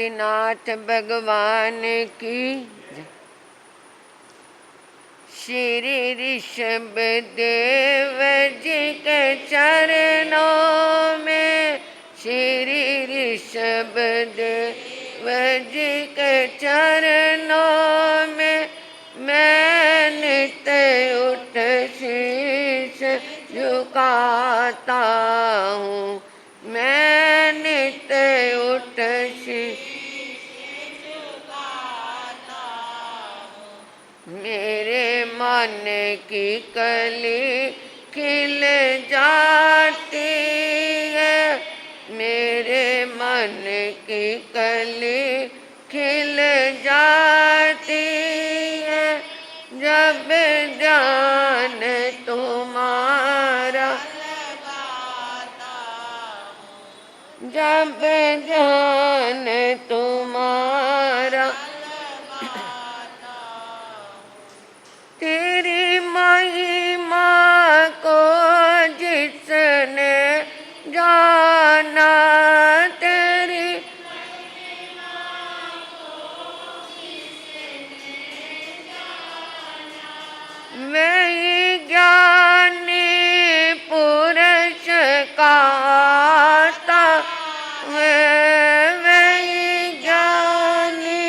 पशुपतिनाथ भगवान की जय। श्री ऋषभ देव जी के चरणों में, श्री ऋषभ देव जी के चरणों में मैं नित्य उठ शीश झुकाता हूँ, मैं नित्य उठ शीश मेरे मन की कली खिल जाती है, मेरे मन की कली खिल जाती है, जब ध्यान तुम्हारा जब ध्यान तुम्हारा तेरी महिमा को जिसने जाना, तेरी वही ज्ञानी पुरुष कहता है, वही ज्ञानी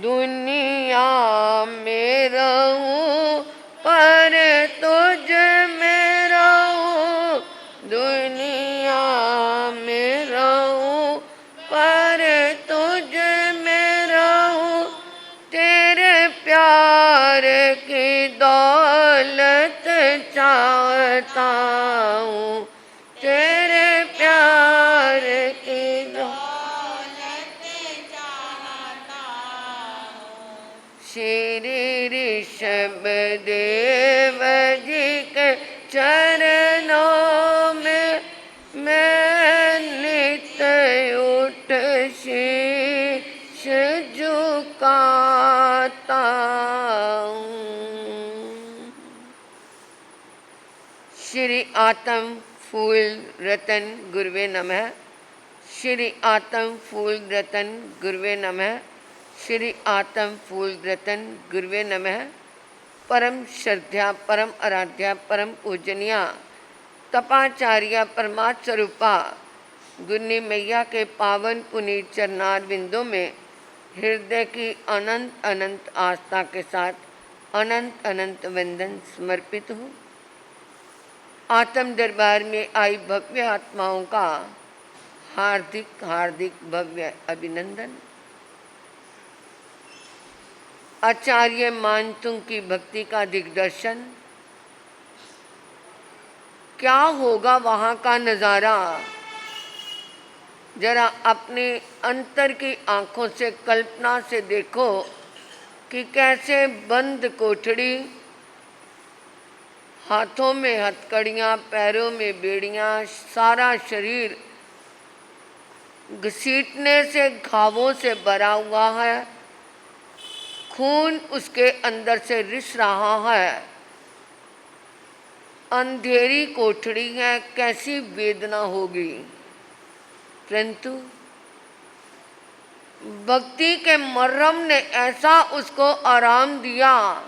दुनिया में रहूं पर तुझ में रहूं, दुनिया में रहूं पर तुझ में रहूं, तेरे प्यार की दौलत चाहता हूँ, तेरे प्यार की श्री ऋषभ देव जी के चरणों में मैं नित्य उठ शीश झुकाता हूँ। श्री आत्म फूल रतन गुरुवे नमः, श्री आत्म फूल रतन गुरुवे नमः, श्री आत्म फूल रतन गुरुवे नमः। परम श्रद्धा परम आराध्या परम पूजनिया तपाचार्या परमात्म स्वरूपा गुरनी मैया के पावन पुनीत चरणार बिंदों में हृदय की अनंत अनंत आस्था के साथ अनंत अनंत वंदन समर्पित हूँ। आत्म दरबार में आई भव्य आत्माओं का हार्दिक हार्दिक भव्य अभिनंदन। आचार्य मानतुंग की भक्ति का दिग्दर्शन, क्या होगा वहाँ का नज़ारा, जरा अपने अंतर की आँखों से कल्पना से देखो कि कैसे बंद कोठड़ी, हाथों में हथकड़ियाँ, पैरों में बेड़ियाँ, सारा शरीर घसीटने से घावों से भरा हुआ है, खून उसके अंदर से रिस रहा है, अंधेरी कोठड़ी है, कैसी वेदना होगी। परंतु भक्ति के मरहम ने ऐसा उसको आराम दिया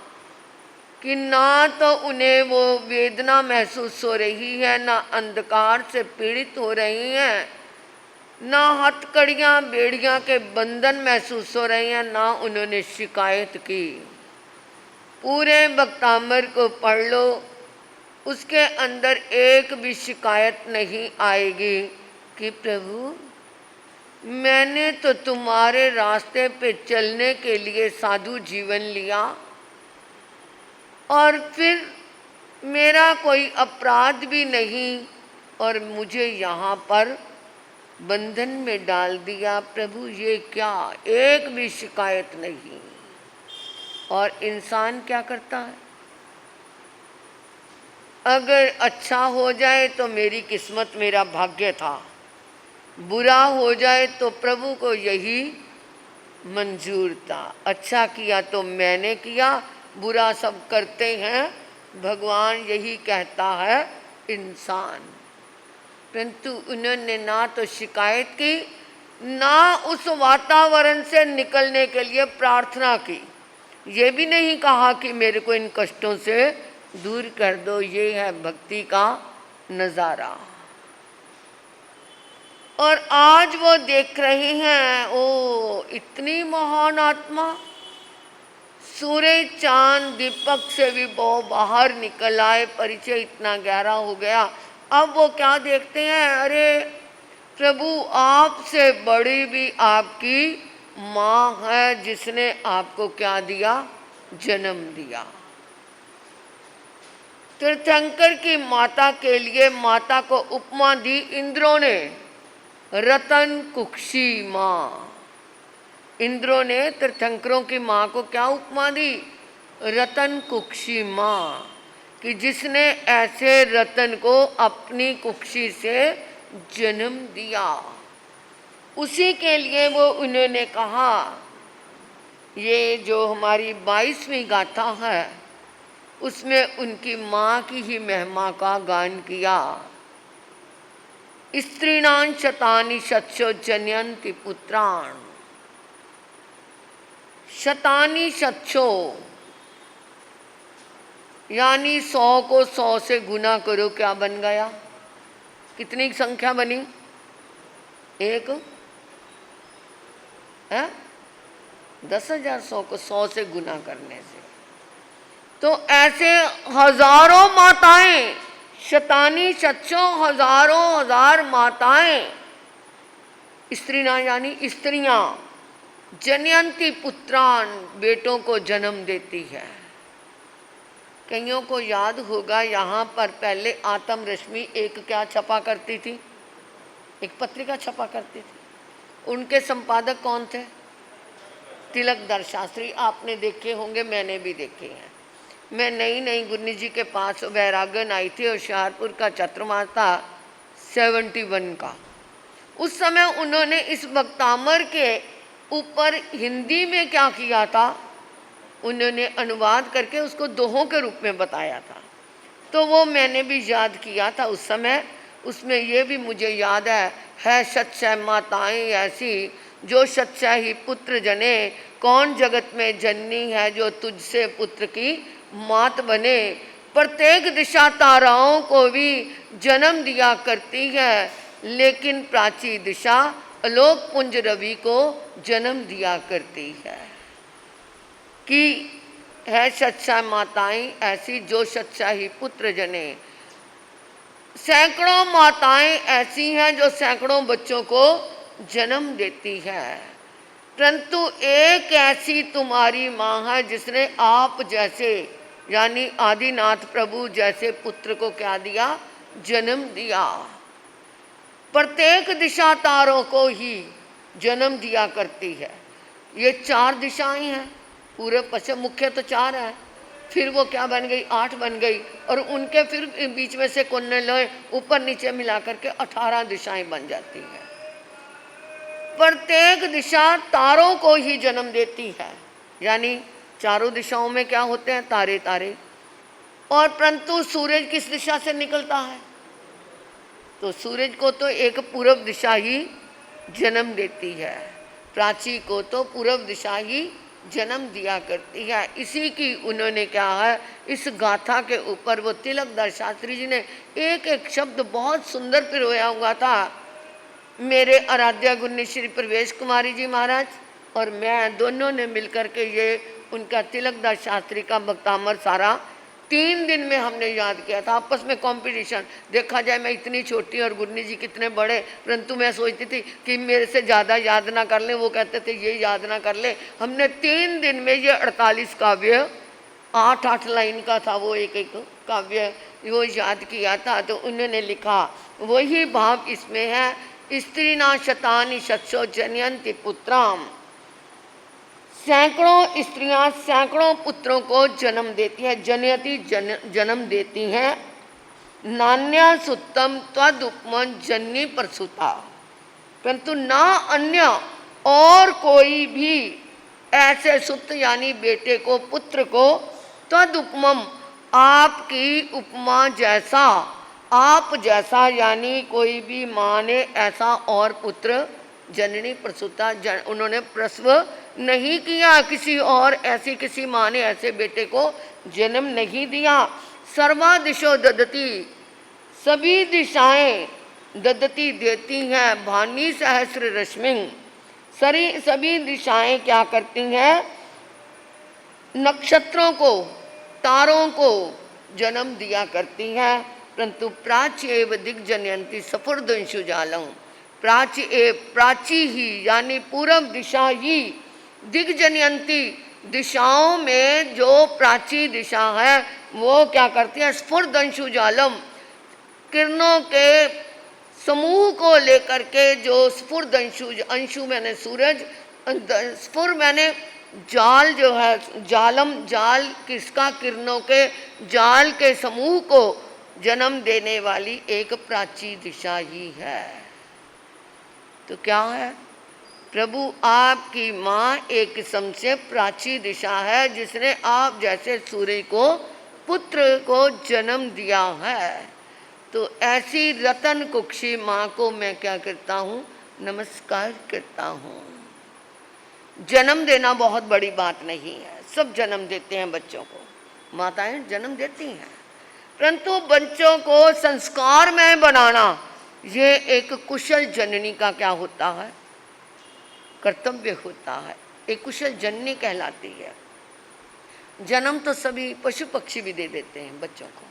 कि ना तो उन्हें वो वेदना महसूस हो रही है, ना अंधकार से पीड़ित हो रही हैं, ना हथकड़ियाँ बेड़ियाँ के बंधन महसूस हो रहे हैं, ना उन्होंने शिकायत की। पूरे भक्तामर को पढ़ लो, उसके अंदर एक भी शिकायत नहीं आएगी कि प्रभु मैंने तो तुम्हारे रास्ते पे चलने के लिए साधु जीवन लिया और फिर मेरा कोई अपराध भी नहीं और मुझे यहाँ पर बंधन में डाल दिया। प्रभु ये क्या, एक भी शिकायत नहीं। और इंसान क्या करता है, अगर अच्छा हो जाए तो मेरी किस्मत मेरा भाग्य था, बुरा हो जाए तो प्रभु को यही मंजूर था। अच्छा किया तो मैंने किया, बुरा सब करते हैं, भगवान यही कहता है इंसान। परंतु उन्होंने ना तो शिकायत की, ना उस वातावरण से निकलने के लिए प्रार्थना की। ये भी नहीं कहा कि मेरे को इन कष्टों से दूर कर दो। ये है भक्ति का नज़ारा। और आज वो देख रहे हैं, ओ इतनी महान आत्मा, सूर्य चांद दीपक से भी वो बाहर निकल आए, परिचय इतना गहरा हो गया। अब वो क्या देखते हैं, अरे प्रभु आपसे बड़ी भी आपकी माँ है जिसने आपको क्या दिया, जन्म दिया। तीर्थंकर की माता के लिए माता को उपमा दी इंद्रों ने, रतन कुक्षी माँ। इंद्रों ने तीर्थंकरों की माँ को क्या उपमा दी, रतन कुक्षी माँ, कि जिसने ऐसे रतन को अपनी कुक्षी से जन्म दिया। उसी के लिए वो उन्होंने कहा, ये जो हमारी 22वीं गाथा है उसमें उनकी माँ की ही महिमा का गान किया। स्त्रीणां शतानि शतशो जनयन्ति पुत्रान्, शतानि शतशो यानी 100 को 100 से गुना करो, क्या बन गया, कितनी संख्या बनी, एक है 10,000, 100 को 100 से गुना करने से। तो ऐसे हजारों माताएं, शतानी शतशो हजारों हजार माताएं, स्त्री ना यानी स्त्रियां, जनयंती पुत्रान बेटों को जन्म देती है। कईयों को याद होगा यहाँ पर पहले आत्म रश्मि एक क्या छपा करती थी, एक पत्रिका छपा करती थी। उनके संपादक कौन थे, तिलकदार शास्त्री। आपने देखे होंगे, मैंने भी देखे हैं। मैं नई गुरनी जी के पास वैरागन आई थी, होशियारपुर का चतुर्मास था 71 का। उस समय उन्होंने इस भक्तामर के ऊपर हिंदी में क्या किया था, उन्होंने अनुवाद करके उसको दोहों के रूप में बताया था। तो वो मैंने भी याद किया था उस समय। उसमें ये भी मुझे याद है सच्चा माताएं ऐसी जो सच्चा ही पुत्र जने, कौन जगत में जननी है जो तुझसे पुत्र की मात बने। प्रत्येक दिशा ताराओं को भी जन्म दिया करती है, लेकिन प्राची दिशा आलोक पुंज रवि को जन्म दिया करती है। कि है सच्चा माताएं ऐसी जो सच्चा ही पुत्र जने। सैकड़ों माताएं ऐसी हैं जो सैकड़ों बच्चों को जन्म देती है, परंतु एक ऐसी तुम्हारी माँ है जिसने आप जैसे यानी आदिनाथ प्रभु जैसे पुत्र को क्या दिया, जन्म दिया। प्रत्येक दिशा तारों को ही जन्म दिया करती है। ये 4 दिशाएं हैं, पूर्व पश्चिम मुख्य तो 4 है, फिर वो क्या बन गई, 8 बन गई, और उनके फिर बीच में से कोने लोए ऊपर नीचे मिला करके 18 दिशाएं बन जाती है। प्रत्येक दिशा तारों को ही जन्म देती है, यानी चारों दिशाओं में क्या होते हैं, तारे तारे। और परंतु सूरज किस दिशा से निकलता है, तो सूरज को तो एक पूर्व दिशा ही जन्म देती है, प्राची को तो पूर्व दिशा ही जन्म दिया करती है। इसी की उन्होंने क्या है, इस गाथा के ऊपर वो तिलकदार शास्त्री जी ने एक एक शब्द बहुत सुंदर पिरोया हुआ था। मेरे आराध्या गुरनी श्री प्रवेश कुमारी जी महाराज और मैं दोनों ने मिलकर के ये उनका तिलकदार शास्त्री का भक्तामर सारा 3 दिन में हमने याद किया था। आपस में कंपटीशन, देखा जाए मैं इतनी छोटी और गुरनी जी कितने बड़े, परंतु मैं सोचती थी कि मेरे से ज़्यादा याद ना कर लें, वो कहते थे ये याद ना कर ले। हमने 3 दिन में ये 48 काव्य 8-8 लाइन का था वो एक एक काव्य वो याद किया था। तो उन्होंने लिखा वही भाव इसमें है, स्त्री ना शतानी शतशो जनयन्ति पुत्राम, सैकड़ों स्त्रियां सैकड़ों पुत्रों को जन्म देती है, जनयति जन्म देती हैं। नान्या सुत्तम त्वदुपमन जननी प्रसूता, परंतु ना अन्य और कोई भी ऐसे सुत यानी बेटे को पुत्र को त्वदुपमम आपकी उपमा जैसा आप जैसा, यानी कोई भी माँ ने ऐसा और पुत्र जननी प्रसूता उन्होंने प्रसव नहीं किया, किसी और ऐसी किसी माँ ने ऐसे बेटे को जन्म नहीं दिया। सर्वा दिशो ददती, सभी दिशाएं ददती देती हैं, भानी सहस्र रश्मि, सभी दिशाएं क्या करती हैं, नक्षत्रों को, तारों को जन्म दिया करती हैं। परंतु प्राची एव दिग्जनयंती सफुर्दंशु जालम, प्राची ही यानी पूर्व दिशा ही, दिग्जनयंती दिशाओं में जो प्राची दिशा है वो क्या करती है, स्फुर्दंशु जालम, किरणों के समूह को लेकर के, जो स्फुर्दंशु, अंशु मैंने सूरज, स्फुर मैंने जाल जो है, जालम जाल किसका, किरणों के जाल के समूह को जन्म देने वाली एक प्राची दिशा ही है। तो क्या है, प्रभु आपकी माँ एक किस्म से प्राची दिशा है, जिसने आप जैसे सूर्य को, पुत्र को जन्म दिया है। तो ऐसी रतन कुक्षी माँ को मैं क्या करता हूँ, नमस्कार करता हूँ। जन्म देना बहुत बड़ी बात नहीं है, सब जन्म देते हैं बच्चों को, माताएं जन्म देती हैं, परंतु बच्चों को संस्कार में बनाना ये एक कुशल जननी का क्या होता है, कर्तव्य होता है। एक कुशल जननी कहलाती है। जन्म तो सभी पशु पक्षी भी दे देते हैं बच्चों को,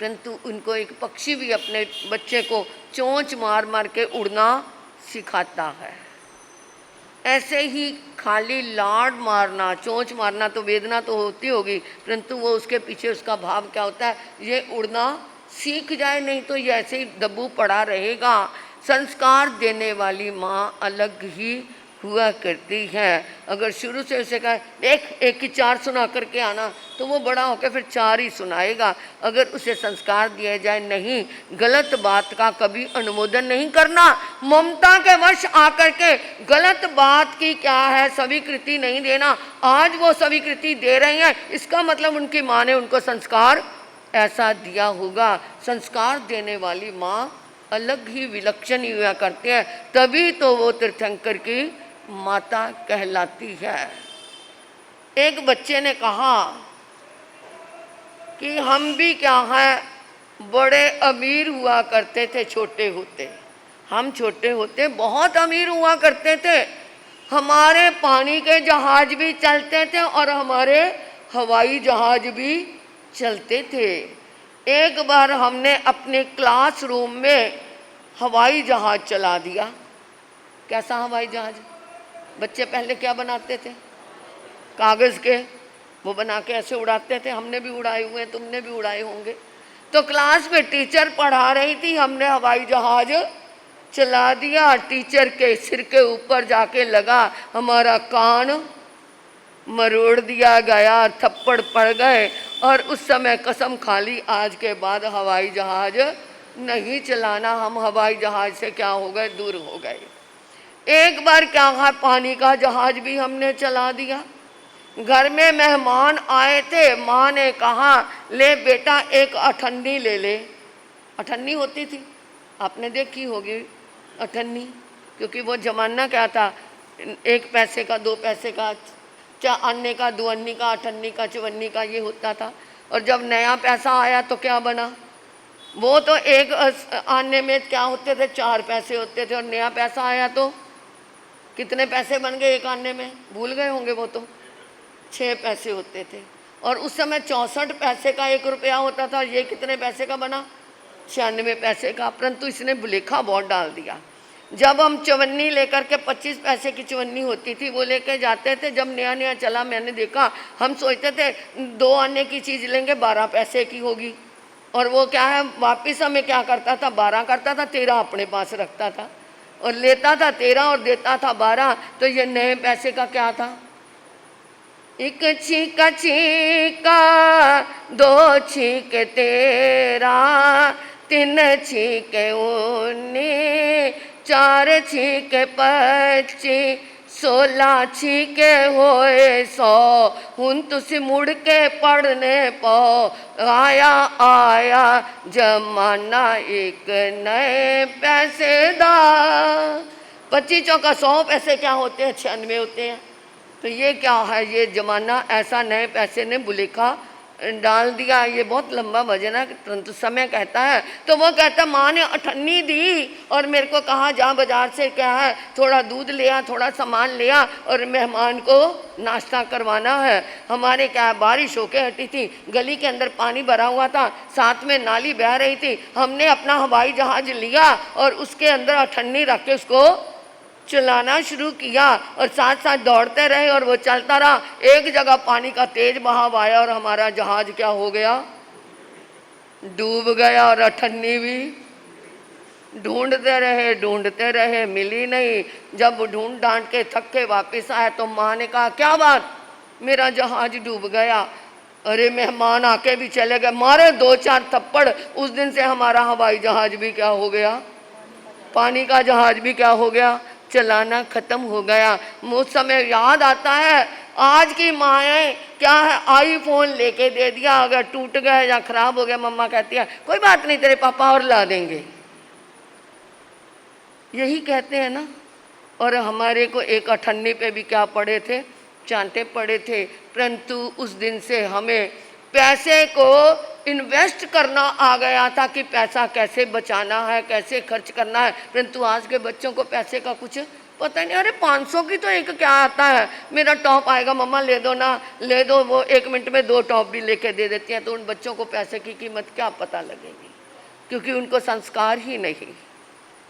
परंतु उनको एक पक्षी भी अपने बच्चे को चोंच मार मार के उड़ना सिखाता है। ऐसे ही खाली लाड मारना, चोंच मारना तो वेदना तो होती होगी, परंतु वो उसके पीछे उसका भाव क्या होता है, ये उड़ना सीख जाए, नहीं तो ये ऐसे ही दबू पड़ा रहेगा। संस्कार देने वाली माँ अलग ही हुआ करती है। अगर शुरू से उसे कहा देख एक की 4 सुना करके आना, तो वो बड़ा होकर फिर 4 ही सुनाएगा। अगर उसे संस्कार दिया जाए, नहीं गलत बात का कभी अनुमोदन नहीं करना, ममता के वश आकर के गलत बात की क्या है स्वीकृति नहीं देना। आज वो स्वीकृति दे रही हैं, इसका मतलब उनकी माँ ने उनको संस्कार ऐसा दिया होगा। संस्कार देने वाली माँ अलग ही विलक्षण हुआ करते हैं, तभी तो वो तीर्थंकर की माता कहलाती है। एक बच्चे ने कहा कि हम भी क्या है, बड़े अमीर हुआ करते थे छोटे होते, हम छोटे होते बहुत अमीर हुआ करते थे, हमारे पानी के जहाज भी चलते थे और हमारे हवाई जहाज भी चलते थे। एक बार हमने अपने क्लासरूम में हवाई जहाज चला दिया। कैसा हवाई जहाज, बच्चे पहले क्या बनाते थे, कागज़ के वो बना के ऐसे उड़ाते थे, हमने भी उड़ाए हुए हैं, तुमने भी उड़ाए होंगे। तो क्लास में टीचर पढ़ा रही थी, हमने हवाई जहाज चला दिया, टीचर के सिर के ऊपर जाके लगा, हमारा कान मरोड़ दिया गया, थप्पड़ पड़ गए, और उस समय कसम खा ली आज के बाद हवाई जहाज नहीं चलाना। हम हवाई जहाज से क्या हो गए, दूर हो गए। एक बार क्या हुआ, पानी का जहाज भी हमने चला दिया। घर में मेहमान आए थे, माँ ने कहा ले बेटा एक अठन्नी ले ले। अठन्नी होती थी, आपने देखी होगी अठन्नी, क्योंकि वो जमाना क्या था, 1 पैसे का 2 पैसे का, अन्ने का, 2 अन्नी का, 8 अन्नी का, 54 अन्नी का ये होता था। और जब नया पैसा आया तो क्या बना, वो तो 1 आने में क्या होते थे, 4 पैसे होते थे, और नया पैसा आया तो कितने पैसे बन गए 1 आने में, भूल गए होंगे, वो तो 6 पैसे होते थे। और उस समय 64 पैसे का 1 रुपया होता था, ये कितने पैसे का बना, 96 पैसे का। परंतु इसने बुलेखा बहुत डाल दिया। जब हम चवन्नी लेकर के 25 पैसे की चवन्नी होती थी वो लेके जाते थे, जब नया नया चला मैंने देखा, हम सोचते थे 2 आने की चीज़ लेंगे 12 पैसे की होगी, और वो क्या है वापस हमें क्या करता था, 12 करता था, 13 अपने पास रखता था, और लेता था 13 और देता था 12। तो ये नए पैसे का क्या था, 1 छीका छीका 2 छीके 13, 3 छीके 19, 4 छीके 25, सोला छीके होए सो, हुन तुसी मुड़ के पढ़ने पाओ। आया आया जमाना एक नए पैसे दा। 25 चौका 100 पैसे क्या होते हैं? 96 होते हैं। तो ये क्या है? ये जमाना ऐसा नए पैसे ने बुलेखा डाल दिया। ये बहुत लंबा भजन है, परंतु समय कहता है। तो वो कहता माँ ने अठन्नी दी और मेरे को कहा जा बाजार से क्या है थोड़ा दूध ले आ, थोड़ा सामान ले आ और मेहमान को नाश्ता करवाना है। हमारे क्या है बारिश होके हटी थी, गली के अंदर पानी भरा हुआ था, साथ में नाली बह रही थी। हमने अपना हवाई जहाज लिया और उसके अंदर अठन्नी रख के उसको चलाना शुरू किया और साथ साथ दौड़ते रहे और वो चलता रहा। एक जगह पानी का तेज बहाव आया और हमारा जहाज क्या हो गया? डूब गया। और अठन्नी भी ढूंढते रहे, मिली नहीं। जब ढूंढ ढांड के थक के वापिस आए तो माँ ने कहा क्या बात? मेरा जहाज डूब गया। अरे मेहमान आके भी चले गए, मारे 2-4 थप्पड़। उस दिन से हमारा हवाई जहाज भी क्या हो गया? पानी का जहाज भी क्या हो गया? चलाना खत्म हो गया। मुझ समय याद आता है आज की माएँ क्या है आईफोन लेके दे दिया, अगर टूट गए या खराब हो गया मम्मा कहती है कोई बात नहीं तेरे पापा और ला देंगे। यही कहते हैं ना। और हमारे को एक अठन्नी पे भी क्या पड़े थे? चांटे पड़े थे। परंतु उस दिन से हमें पैसे को इन्वेस्ट करना आ गया था कि पैसा कैसे बचाना है, कैसे खर्च करना है। परंतु आज के बच्चों को पैसे का कुछ पता नहीं। अरे 500 की तो एक क्या आता है, मेरा टॉप आएगा मम्मा ले दो ना, ले दो। वो 1 मिनट में 2 टॉप भी लेके दे देती हैं। तो उन बच्चों को पैसे की कीमत क्या पता लगेगी? क्योंकि उनको संस्कार ही नहीं,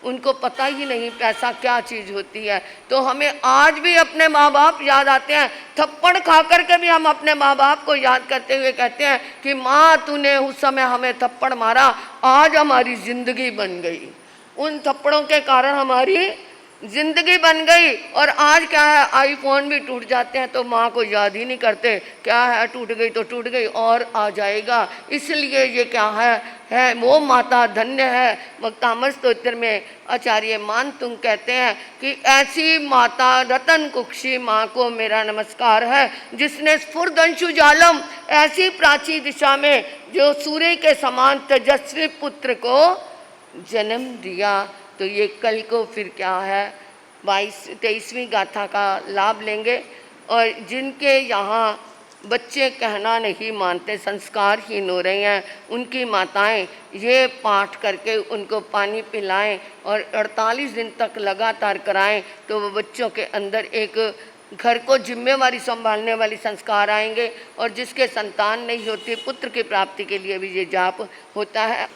उनको पता ही नहीं पैसा क्या चीज़ होती है। तो हमें आज भी अपने माँ बाप याद आते हैं। थप्पड़ खा कर के भी हम अपने माँ बाप को याद करते हुए कहते हैं कि माँ तूने उस समय हमें थप्पड़ मारा, आज हमारी ज़िंदगी बन गई। उन थप्पड़ों के कारण हमारी ज़िंदगी बन गई। और आज क्या है आईफोन भी टूट जाते हैं तो माँ को याद ही नहीं करते। क्या है टूट गई तो टूट गई और आ जाएगा। इसलिए ये क्या है वो माता धन्य है। वक्तामृत स्तोत्र में आचार्य मान तुंग कहते हैं कि ऐसी माता रतन कुक्षी माँ को मेरा नमस्कार है, जिसने स्फुरदंशु जालम ऐसी प्राची दिशा में जो सूर्य के समान तेजस्वी पुत्र को जन्म दिया। तो ये कल को फिर क्या है 23वीं गाथा का लाभ लेंगे। और जिनके यहाँ बच्चे कहना नहीं मानते, संस्कारहीन हो रहे हैं, उनकी माताएं ये पाठ करके उनको पानी पिलाएं और 48 दिन तक लगातार कराएं तो वो बच्चों के अंदर एक घर को जिम्मेवारी संभालने वाली संस्कार आएंगे। और जिसके संतान नहीं होती पुत्र की प्राप्ति के लिए भी ये जाप होता है।